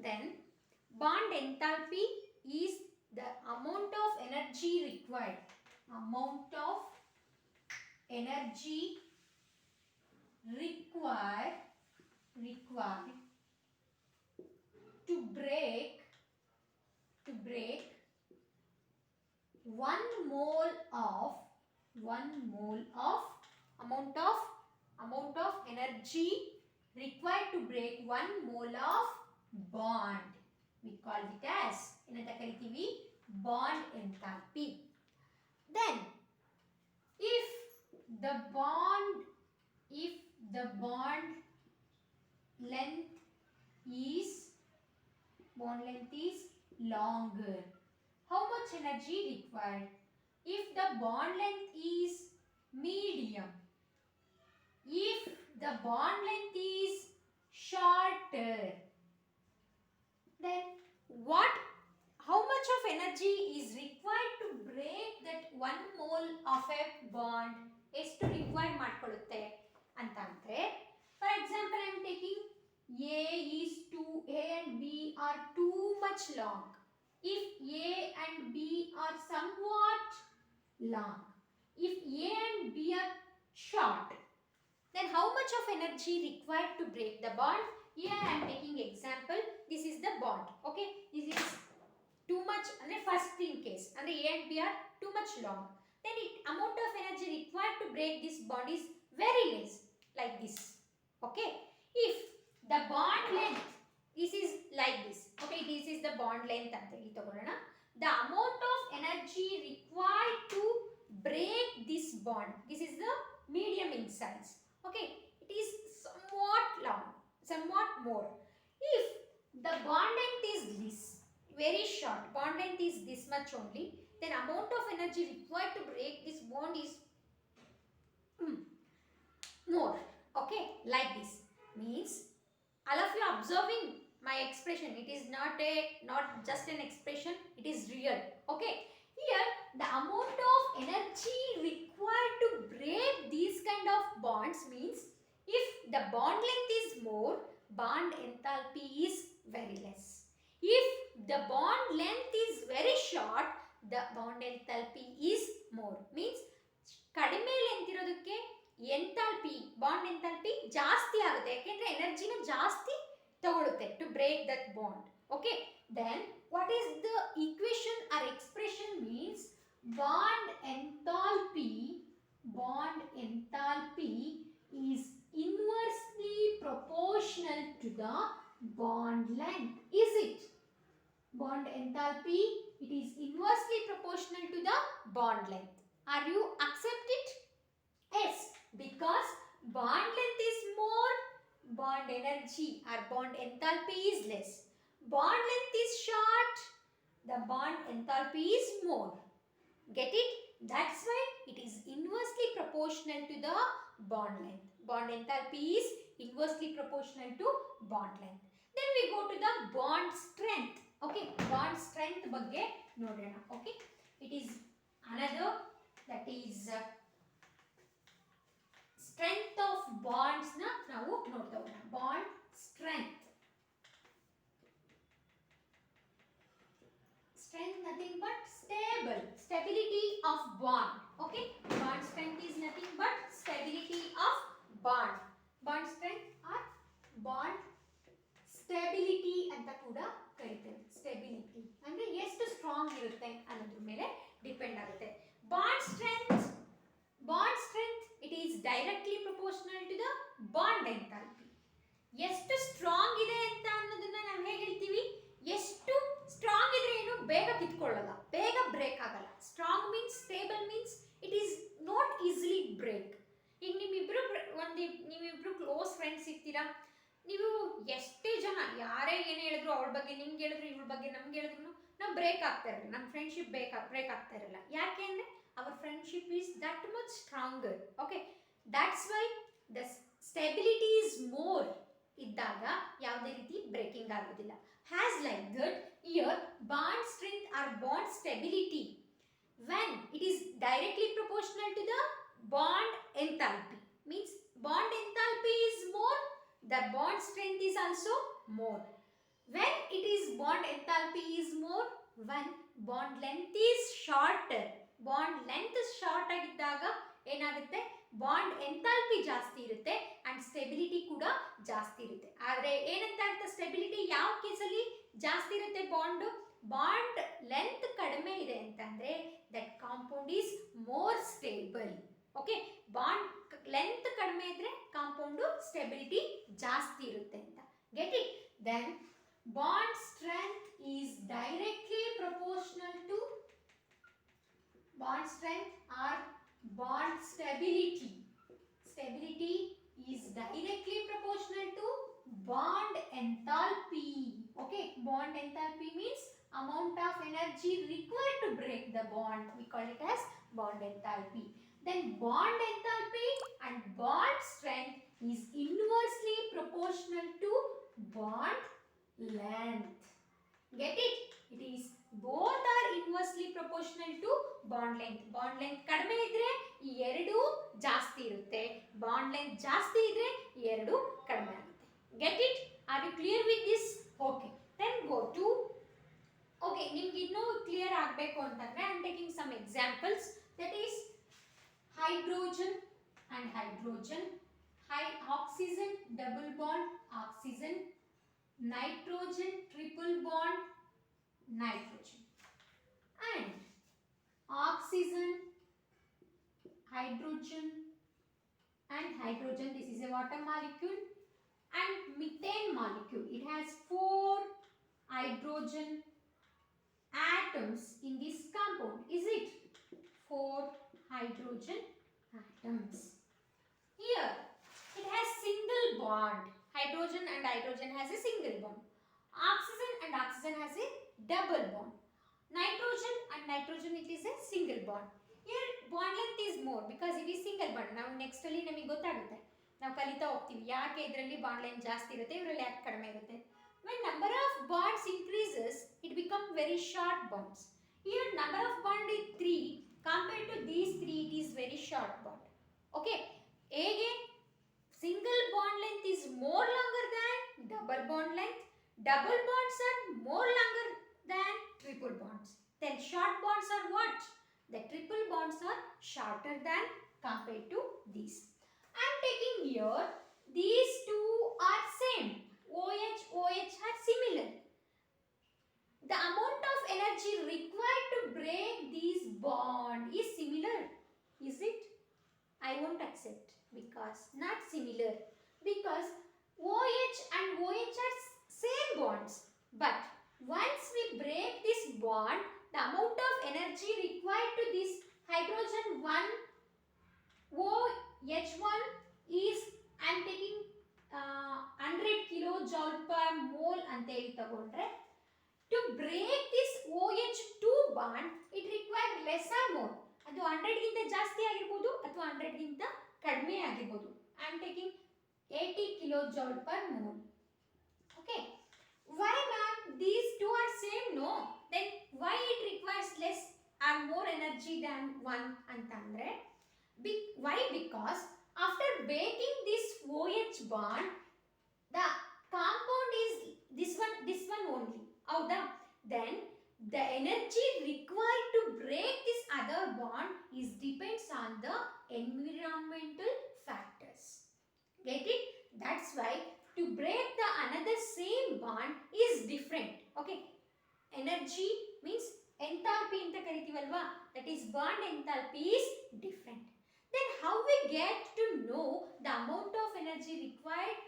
Then bond enthalpy is the amount of energy required. Amount of energy required to break 1 mole of amount of energy required to break 1 mole of bond. We call it as ಏನಂತ ಕರಿತೀವಿ bond enthalpy. Then if the bond length is longer, how much energy required? If the bond length is medium, if the bond length is shorter, then how much of energy is required to break that 1 mole of a bond? ಎಷ್ಟು required ಮಾಡ್ಕೊಳ್ಳುತ್ತೆ ಅಂತ ಅಂದ್ರೆ, for example I am taking A and B are too much long. If A and B are somewhat long, if A and B are short, then how much of energy required to break the bond? Here I am taking example. This is the bond. Okay, this is too much. And the first in case, and the A and B are too much long. Then amount of energy required to break this bond is very less, like this. Okay, if the bond length, this is like this. Okay, this is the bond length. The amount of energy required to break this bond, this is the medium in size. Okay, it is somewhat long, somewhat more. If the bond length is this, very short, bond length is this much only, then amount of energy required to break this bond is more. Okay, like this. Means all of you observing my expression, it is not just an expression, it is real. Okay, here the amount of energy required to break these kind of bonds means, if the bond length is more, bond enthalpy is very less. If the bond length is very short, the bond enthalpy is more. Means ಕಡಿಮೆ length ಇರೋದಕ್ಕೆ enthalpy, bond enthalpy ಜಾಸ್ತಿ ಆಗುತ್ತೆ, ಯಾಕೆಂದ್ರೆ ಎನರ್ಜಿನ ಜಾಸ್ತಿ ತಗೊಳುತ್ತೆ to break that bond. Okay, then what is the equation or expression? Means bond enthalpy is inversely proportional to the bond length. Is it? Bond enthalpy, it is inversely proportional to the bond length. Are you accept it? Yes, because bond length is more, bond energy or bond enthalpy is less. Bond length is short, the bond enthalpy is more. Get it? That's why it is inversely proportional to the bond length. Bond enthalpy is inversely proportional to bond length. Then we go to the bond strength. Okay, bond strength ಬಗ್ಗೆ ನೋಡೋಣ. Okay, it is another, that is strength of bonds na ನಾವು ನೋಡ್ತಾ ಹೋಗೋಣ. Bond strength nothing but stability of bond. Okay, bond strength is nothing but stability of bond. Bond strength or bond stability ಅಂತ ಕೂಡ ಕರೀತೇವೆ. Stability ಅಂದ್ರೆ ಎಷ್ಟು strong ಇರುತ್ತೆ ಅನ್ನೋದ್ರ ಮೇಲೆ ಡಿಪೆಂಡ್ ಆಗುತ್ತೆ. Bond strength it is directly proportional to the bond enthalpy. ಎಷ್ಟು strong ಇದೆ ಅಂತ ಅನ್ನೋದನ್ನ ನಾವು ಹೇಗೆ ಹೇಳ್ತೀವಿ? ಎಷ್ಟು ಸ್ಟ್ರಾಂಗ್ ಇದ್ರೆ ಏನು ಬೇಗ ಕಿತ್ಕೊಳ್ಳಲ್ಲ, ಬೇಗ ಬ್ರೇಕ್ ಆಗಲ್ಲ. Strong means, stable means it is not easily break. ಈಗ ನೀವಿಬ್ರು ಕ್ಲೋಸ್ ಫ್ರೆಂಡ್ಸ್ ಇರ್ತೀರಾ, ನೀವು ಎಷ್ಟೇ ಜನ ಯಾರೇ ಏನೇ ಹೇಳಿದ್ರು, ಅವಳ ಬಗ್ಗೆ ನಿಮ್ಗೆ ಹೇಳಿದ್ರು, ಇವಳ ಬಗ್ಗೆ ನಮ್ಗೆ ಹೇಳಿದ್ರು, ನಾವು ಬ್ರೇಕ್ ಆಗ್ತಾ ಇರಲ್ಲ, ನಮ್ಮ ಫ್ರೆಂಡ್ಶಿಪ್ ಬ್ರೇಕ್ ಆಗ್ತಾ ಇರಲ್ಲ. ಯಾಕೆ ಅಂದರೆ our friendship is that much stronger. Okay, that's why the stability is more ಇದ್ದಾಗ ಯಾವುದೇ ರೀತಿ ಬ್ರೇಕಿಂಗ್ ಆಗೋದಿಲ್ಲ. has like that here bond strength or bond stability, when it is directly proportional to the bond enthalpy, means bond enthalpy is more, the bond strength is also more. When it is bond enthalpy is more, when bond length is shorter. Bond length short ಆಗಿದ್ದಾಗ ಏನಾಗುತ್ತೆ, bond enthalpy ಜಾಸ್ತಿ ಇರುತ್ತೆ and stability ಕೂಡ ಜಾಸ್ತಿ ಇರುತ್ತೆ. ಆದರೆ ಏನಂತ ಅರ್ಥ, ಸ್ಟೆಬಿಲಿಟಿ ಯಾವ ಕೇಸಲ್ಲಿ ಜಾಸ್ತಿ ಇರುತ್ತೆ, ಬಾಂಡ್ ಲೆಂತ್ ಕಡಿಮೆ ಇದೆ ಅಂತಂದ್ರೆ that compound is more stable. Okay, bond length ಕಡಿಮೆ ಇದ್ರೆ ಕಾಂಪೌಂಡ್ ಸ್ಟೆಬಿಲಿಟಿ ಜಾಸ್ತಿ ಇರುತ್ತೆ ಅಂತ. Get it? Then bond strength is directly proportional to bond strength or bond stability. Stability is directly proportional to bond enthalpy. Okay, bond enthalpy means amount of energy required to break the bond. We call it as bond enthalpy. Then bond enthalpy and bond strength is inversely proportional to bond length. Get it? It is both are inversely proportional to bond length. Bond length ಕಡಿಮೆ ಇದ್ರೆ ಈ ಎರಡು ಜಾಸ್ತಿ ಇರುತ್ತೆ, bond length ಜಾಸ್ತಿ ಇದ್ರೆ ಈ ಎರಡು ಕಡಿಮೆ ಆಗುತ್ತೆ. Get it? Are you clear with this? Okay, then go to, okay, ನಿಮ್ಗೆ ಇನ್ನೂ ಕ್ಲಿಯರ್ ಆಗಬೇಕು ಅಂತಂದ್ರೆ I am taking some examples. That is hydrogen and hydrogen, oxygen double bond oxygen, nitrogen triple bond nitrogen, and oxygen, hydrogen and hydrogen, this is a water molecule, and methane molecule. It has 4 hydrogen atoms in this compound. Is it? 4 hydrogen atoms. Here it has single bond. Hydrogen and hydrogen has a single bond. Oxygen and oxygen has a double bond. Nitrogen and nitrogen, it is a single bond. Here bond length is more because it is single bond. Now next ಅಲ್ಲಿ ನಮಗೆ ಗೊತ್ತಾಗುತ್ತೆ, ನಾವು ಕಲಿತಾ ಹೋಗ್ತೀವಿ ಯಾಕೆ ಇದರಲ್ಲಿ bond length ಜಾಸ್ತಿ ಇರುತ್ತೆ, ಇದರಲ್ಲಿ ಯಾಕೆ ಕಡಿಮೆ ಇರುತ್ತೆ. When number of bonds increases, it become very short bonds. Here number of bond is 3, compared to these 3 it is very short bond. Okay, again single bond length is more longer than double bond length. Double bonds are more longer than triple bonds. Then short bonds are what? The triple bonds are shorter than compared to these. I am taking here these two are same. OH are similar. The amount of energy required to break these bond is similar. Is it? I won't accept because not similar, because OH and OH are same bonds, but once we break this bond, the amount of energy required to this hydrogen 1 OH1 is, I am taking 100 kilojoule per mole ante heli tagondre. To break this OH2 bond, it requires less or more. ಅದು 100 ಗಿಂತ ಜಾಸ್ತಿ ಆಗಿರಬಹುದು ಅಥವಾ 100 ಗಿಂತ ಕಡಿಮೆ ಆಗಿರಬಹುದು. I am taking 80 kilojoule per mole. Okay, why ma'am these two are same? No, then why it requires less or more energy than one antandre? Why? Because after breaking this OH bond, the compound is this one only. Howda? Then the energy required to break this other bond is depends on the environmental factors. Get it? That's why to break the another same bond is different. Okay, energy means enthalpy anta karitivalva, that is bond enthalpy is different. Then how we get to know the amount of energy required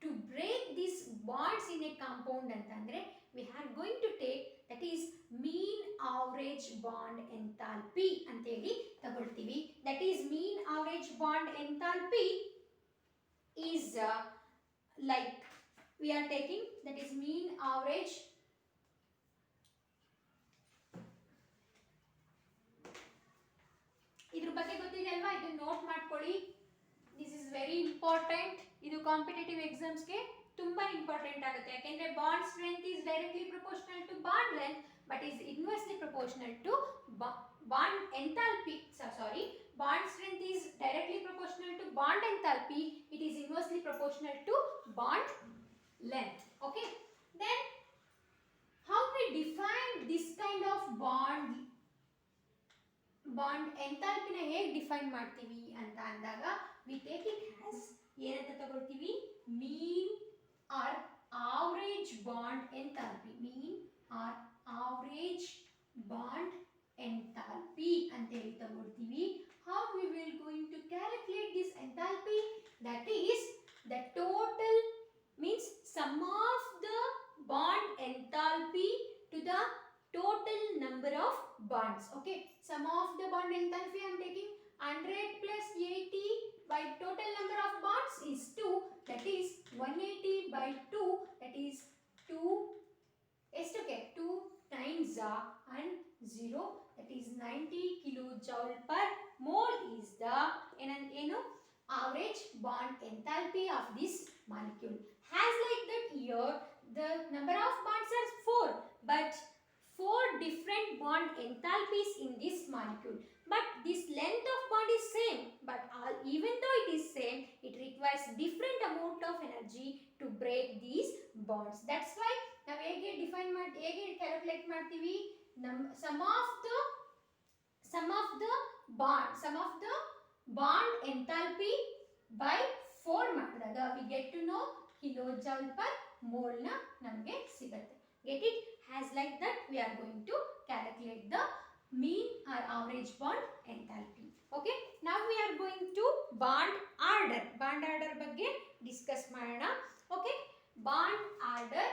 to break these bonds in a compound antandre, we are going to take, that is mean average bond enthalpy anta heli tagoltivi. That is mean average bond enthalpy is like we are taking, that is mean average ಇದ್ರ ಬಗ್ಗೆ ಗೊತ್ತಿದೆ ಅಲ್ವಾ, ಇದು note ಮಾಡ್ಕೊಳ್ಳಿ. This is very important. ಇದು competitive ಎಕ್ಸಾಮ್ಸ್ಗೆ ತುಂಬಾ important ಆಗುತ್ತೆ. ಯಾಕೆಂದ್ರೆ bond strength is directly proportional to bond length but is inversely proportional to bond enthalpy. Sorry, bond strength is directly proportional to bond enthalpy. It is inversely proportional to bond length. Okay, then bond ಎಂಥಾಲ್ಪಿನ ಹೇಗೆ define ಮಾಡ್ತೀವಿ ಅಂತ ಅಂದಾಗ we take it as ಏನಂತ ತಗೊಳ್ತೀವಿ ಮೀನ್ R average bond enthalpy ಮೀನ್ R average bond enthalpy ಅಂತ ಹೇಳಿ ತಗೊಳ್ತೀವಿ. How we will going to calculate this enthalpy? That is the total means sum of the bond enthalpy to the total number of bonds. Okay, sum of the bond enthalpy I am taking 100 plus 80 by total number of bonds is 2, that is 180 by 2, that is 2 is okay 2 times and 0, that is 90 kilojoule per mole is the average bond enthalpy of this molecule. As like that here the number of bonds are 4, but 4 different bond enthalpies in this molecule, but this length of bond is same, but even though it is same, it requires different amount of energy to break these bonds. That's why ನಾವು ಹೇಗೆ define ಮಾಡಿ ಹೇಗೆ calculate ಮಾಡ್ತೀವಿ sum of the bond enthalpy by 4 ಮಾಡಿದಾಗ we get to know kilojoule per mole ನ ನಮಗೆ ಸಿಗುತ್ತೆ. Get it? As like that we are going to calculate the mean or average bond enthalpy. Okay, now we are going to bond order ಬಗ್ಗೆ discuss ಮಾಡೋಣ. Okay, bond order